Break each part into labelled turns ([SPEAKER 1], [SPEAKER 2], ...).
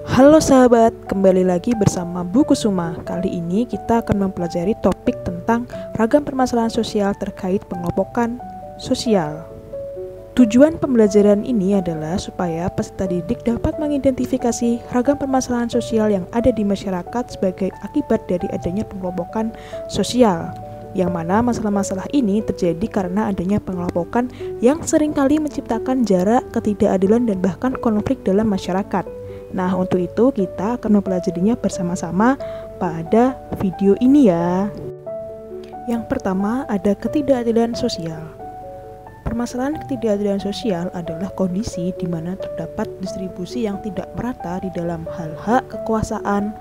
[SPEAKER 1] Halo sahabat, kembali lagi bersama Bu Kusuma. Kali ini kita akan mempelajari topik tentang ragam permasalahan sosial terkait pengelompokan sosial. Tujuan pembelajaran ini adalah supaya peserta didik dapat mengidentifikasi ragam permasalahan sosial yang ada di masyarakat sebagai akibat dari adanya pengelompokan sosial, yang mana masalah-masalah ini terjadi karena adanya pengelompokan yang seringkali menciptakan jarak, ketidakadilan, dan bahkan konflik dalam masyarakat. Nah, untuk itu kita akan mempelajarinya bersama-sama pada video ini ya. Yang pertama ada ketidakadilan sosial. Permasalahan ketidakadilan sosial adalah kondisi di mana terdapat distribusi yang tidak merata di dalam hal hak kekuasaan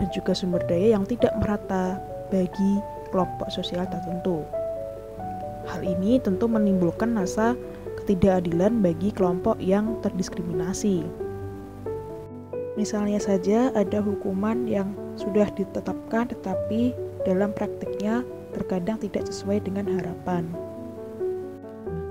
[SPEAKER 1] dan juga sumber daya yang tidak merata bagi kelompok sosial tertentu. Hal ini tentu menimbulkan rasa ketidakadilan bagi kelompok yang terdiskriminasi. Misalnya saja ada hukuman yang sudah ditetapkan tetapi dalam praktiknya terkadang tidak sesuai dengan harapan.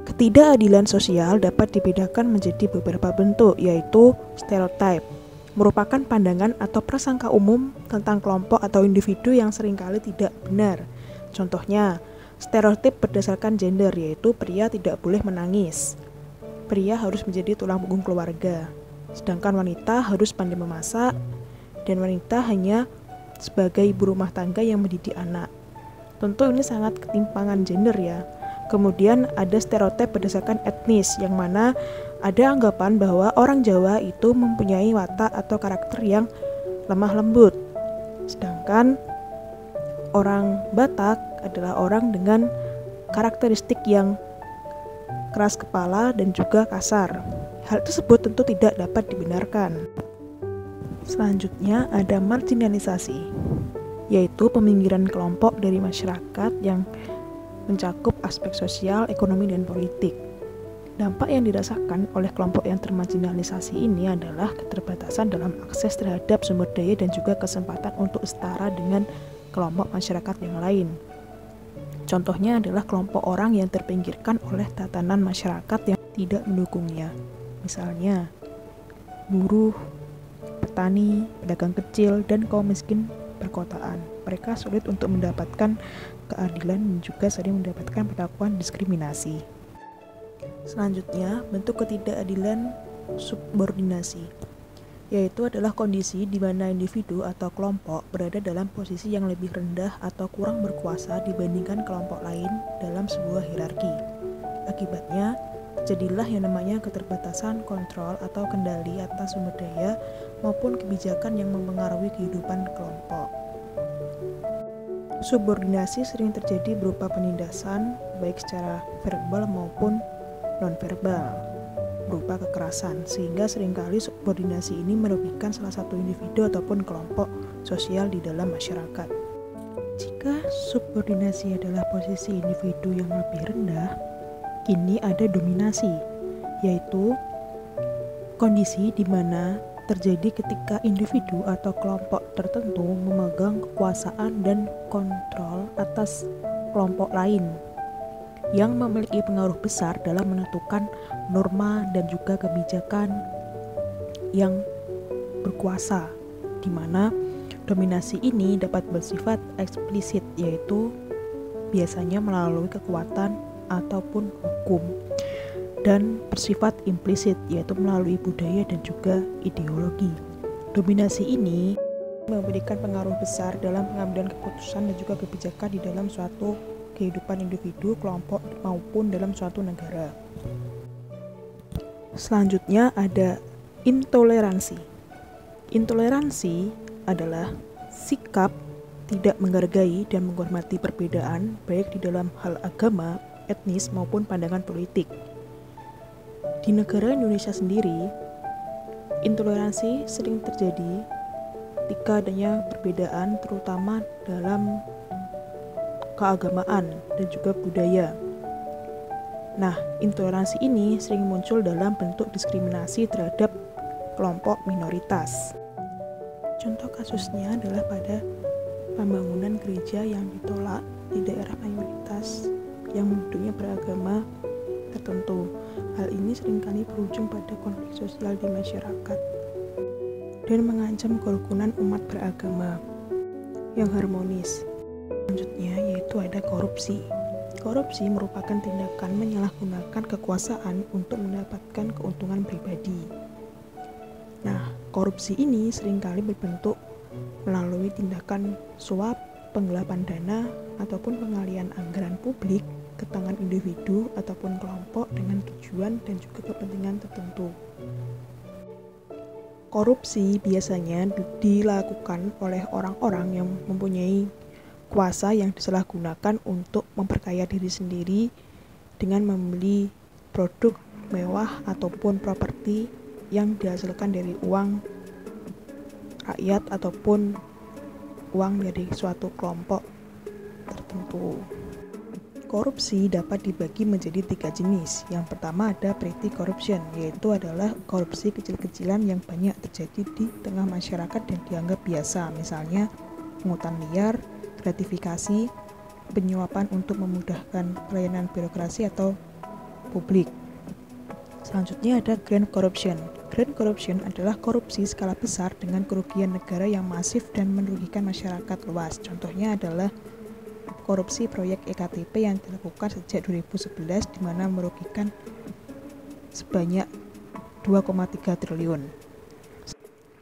[SPEAKER 1] Ketidakadilan sosial dapat dibedakan menjadi beberapa bentuk, yaitu stereotip, merupakan pandangan atau prasangka umum tentang kelompok atau individu yang seringkali tidak benar. Contohnya, stereotip berdasarkan gender, yaitu pria tidak boleh menangis. Pria harus menjadi tulang punggung keluarga, sedangkan wanita harus pandai memasak, dan wanita hanya sebagai ibu rumah tangga yang mendidik anak. Tentu ini sangat ketimpangan gender ya. Kemudian ada stereotip berdasarkan etnis, yang mana ada anggapan bahwa orang Jawa itu mempunyai watak atau karakter yang lemah lembut, sedangkan orang Batak adalah orang dengan karakteristik yang keras kepala dan juga kasar. Hal tersebut tentu tidak dapat dibenarkan. Selanjutnya ada marginalisasi, yaitu peminggiran kelompok dari masyarakat yang mencakup aspek sosial, ekonomi, dan politik. Dampak yang dirasakan oleh kelompok yang termarginalisasi ini adalah keterbatasan dalam akses terhadap sumber daya dan juga kesempatan untuk setara dengan kelompok masyarakat yang lain. Contohnya adalah kelompok orang yang terpinggirkan oleh tatanan masyarakat yang tidak mendukungnya. Misalnya, buruh, petani, pedagang kecil, dan kaum miskin perkotaan. Mereka sulit untuk mendapatkan keadilan dan juga sering mendapatkan perlakuan diskriminasi. Selanjutnya, bentuk ketidakadilan subordinasi, yaitu adalah kondisi di mana individu atau kelompok berada dalam posisi yang lebih rendah atau kurang berkuasa dibandingkan kelompok lain dalam sebuah hierarki. Akibatnya, terjadilah yang namanya keterbatasan kontrol atau kendali atas sumber daya maupun kebijakan yang mempengaruhi kehidupan kelompok. Subordinasi sering terjadi berupa penindasan, baik secara verbal maupun non-verbal, berupa kekerasan, sehingga seringkali subordinasi ini merugikan salah satu individu ataupun kelompok sosial di dalam masyarakat. Jika subordinasi adalah posisi individu yang lebih rendah, kini ada dominasi, yaitu kondisi di mana terjadi ketika individu atau kelompok tertentu memegang kekuasaan dan kontrol atas kelompok lain yang memiliki pengaruh besar dalam menentukan norma dan juga kebijakan yang berkuasa, di mana dominasi ini dapat bersifat eksplisit, yaitu biasanya melalui kekuatan ataupun hukum, dan bersifat implisit, yaitu melalui budaya dan juga ideologi. Dominasi ini memberikan pengaruh besar dalam pengambilan keputusan dan juga kebijakan di dalam suatu kehidupan individu, kelompok, maupun dalam suatu negara. Selanjutnya ada intoleransi. Intoleransi adalah sikap tidak menghargai dan menghormati perbedaan, baik di dalam hal agama, etnis, maupun pandangan politik. Di negara Indonesia sendiri, intoleransi sering terjadi ketika adanya perbedaan terutama dalam keagamaan dan juga budaya. Nah, intoleransi ini sering muncul dalam bentuk diskriminasi terhadap kelompok minoritas. Contoh kasusnya adalah pada pembangunan gereja yang ditolak di daerah mayoritas yang penduduknya beragama tertentu. Hal ini seringkali berujung pada konflik sosial di masyarakat. dan mengancam kerukunan umat beragama yang harmonis. Selanjutnya yaitu ada korupsi. Korupsi merupakan tindakan menyalahgunakan kekuasaan untuk mendapatkan keuntungan pribadi. Nah, korupsi ini seringkali berbentuk melalui tindakan suap, penggelapan dana, ataupun pengalian anggaran publik ke tangan individu ataupun kelompok dengan tujuan dan juga kepentingan tertentu. Korupsi biasanya dilakukan oleh orang-orang yang mempunyai kuasa yang disalahgunakan untuk memperkaya diri sendiri dengan membeli produk mewah ataupun properti yang dihasilkan dari uang rakyat ataupun uang dari suatu kelompok tertentu. Korupsi dapat dibagi menjadi 3 jenis. Yang pertama ada petty corruption, yaitu adalah korupsi kecil-kecilan yang banyak terjadi di tengah masyarakat dan dianggap biasa, misalnya pungutan liar, gratifikasi, penyuapan untuk memudahkan pelayanan birokrasi atau publik. Selanjutnya ada grand corruption. Grand corruption adalah korupsi skala besar dengan kerugian negara yang masif dan merugikan masyarakat luas. Contohnya adalah korupsi proyek EKTP yang dilakukan sejak 2011 di mana merugikan sebanyak 2,3 triliun.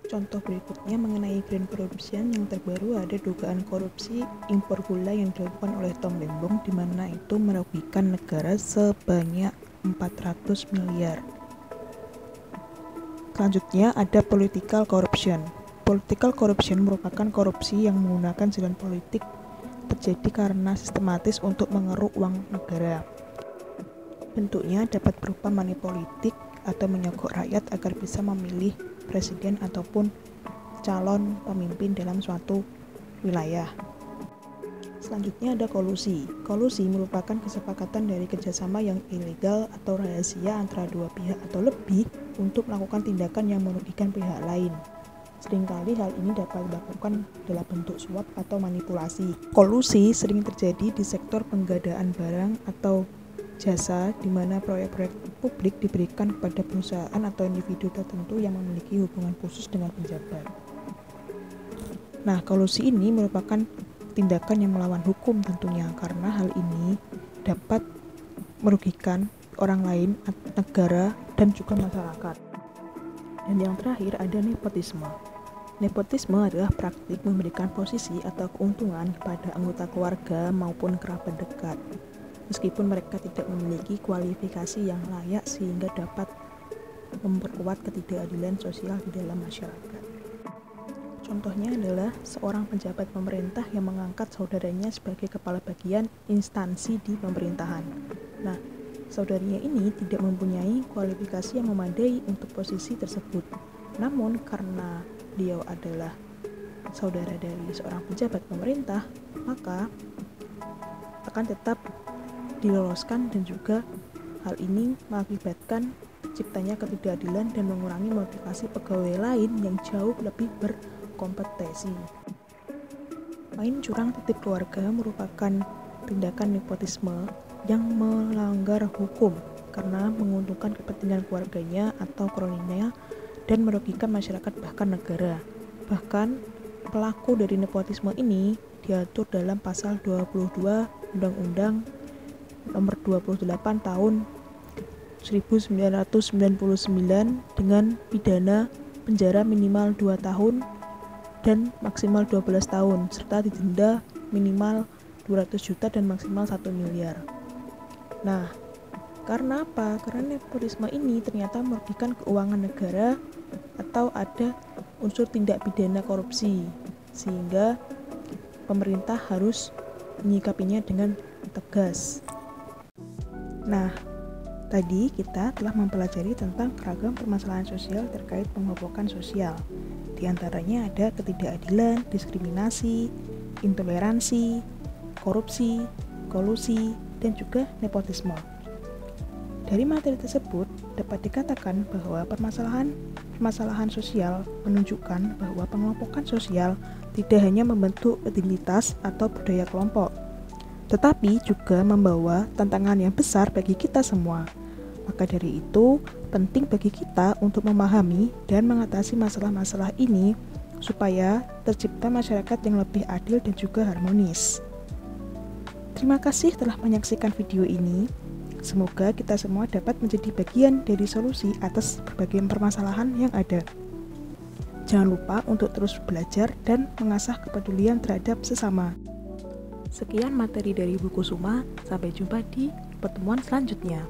[SPEAKER 1] Contoh berikutnya mengenai grand corruption yang terbaru ada dugaan korupsi impor gula yang dilakukan oleh Tom Lembong di mana itu merugikan negara sebanyak 400 miliar. Selanjutnya ada political corruption. Political corruption merupakan korupsi yang menggunakan jalan politik terjadi karena sistematis untuk mengeruk uang negara. Bentuknya dapat berupa money politik atau menyogok rakyat agar bisa memilih presiden ataupun calon pemimpin dalam suatu wilayah. Selanjutnya ada kolusi. Kolusi merupakan kesepakatan dari kerjasama yang ilegal atau rahasia antara dua pihak atau lebih untuk melakukan tindakan yang merugikan pihak lain. Seringkali hal ini dapat dilakukan dalam bentuk suap atau manipulasi. Kolusi sering terjadi di sektor penggadaan barang atau jasa di mana proyek-proyek publik diberikan kepada perusahaan atau individu tertentu yang memiliki hubungan khusus dengan penjabat. Nah, kolusi ini merupakan tindakan yang melawan hukum tentunya karena hal ini dapat merugikan orang lain, negara, dan juga masyarakat. Dan yang terakhir ada nepotisme. Nepotisme adalah praktik memberikan posisi atau keuntungan kepada anggota keluarga maupun kerabat dekat, meskipun mereka tidak memiliki kualifikasi yang layak sehingga dapat memperkuat ketidakadilan sosial di dalam masyarakat. Contohnya adalah seorang pejabat pemerintah yang mengangkat saudaranya sebagai kepala bagian instansi di pemerintahan. Nah, saudarinya ini tidak mempunyai kualifikasi yang memadai untuk posisi tersebut. Namun karena beliau adalah saudara dari seorang pejabat pemerintah, maka akan tetap diloloskan dan juga hal ini mengakibatkan terciptanya ketidakadilan dan mengurangi motivasi pegawai lain yang jauh lebih berkompetisi. Main curang titip keluarga merupakan tindakan nepotisme yang melanggar hukum karena menguntungkan kepentingan keluarganya atau kroninya dan merugikan masyarakat bahkan negara. Bahkan pelaku dari nepotisme ini diatur dalam pasal 22 Undang-Undang nomor 28 tahun 1999 dengan pidana penjara minimal 2 tahun dan maksimal 12 tahun serta didenda minimal 200 juta dan maksimal 1 miliar. Nah, karena apa? Karena nepotisme ini ternyata merugikan keuangan negara atau ada unsur tindak pidana korupsi, sehingga pemerintah harus menyikapinya dengan tegas. Nah, tadi kita telah mempelajari tentang ragam permasalahan sosial terkait pengelompokan sosial. Di antaranya ada ketidakadilan, diskriminasi, intoleransi, korupsi, kolusi, dan juga nepotisme. Dari materi tersebut dapat dikatakan bahwa permasalahan sosial menunjukkan bahwa pengelompokan sosial tidak hanya membentuk identitas atau budaya kelompok, tetapi juga membawa tantangan yang besar bagi kita semua. Maka dari itu, penting bagi kita untuk memahami dan mengatasi masalah-masalah ini supaya tercipta masyarakat yang lebih adil dan juga harmonis. Terima kasih telah menyaksikan video ini. Semoga kita semua dapat menjadi bagian dari solusi atas berbagai permasalahan yang ada. Jangan lupa untuk terus belajar dan mengasah kepedulian terhadap sesama. Sekian materi dari buku Suma, sampai jumpa di pertemuan selanjutnya.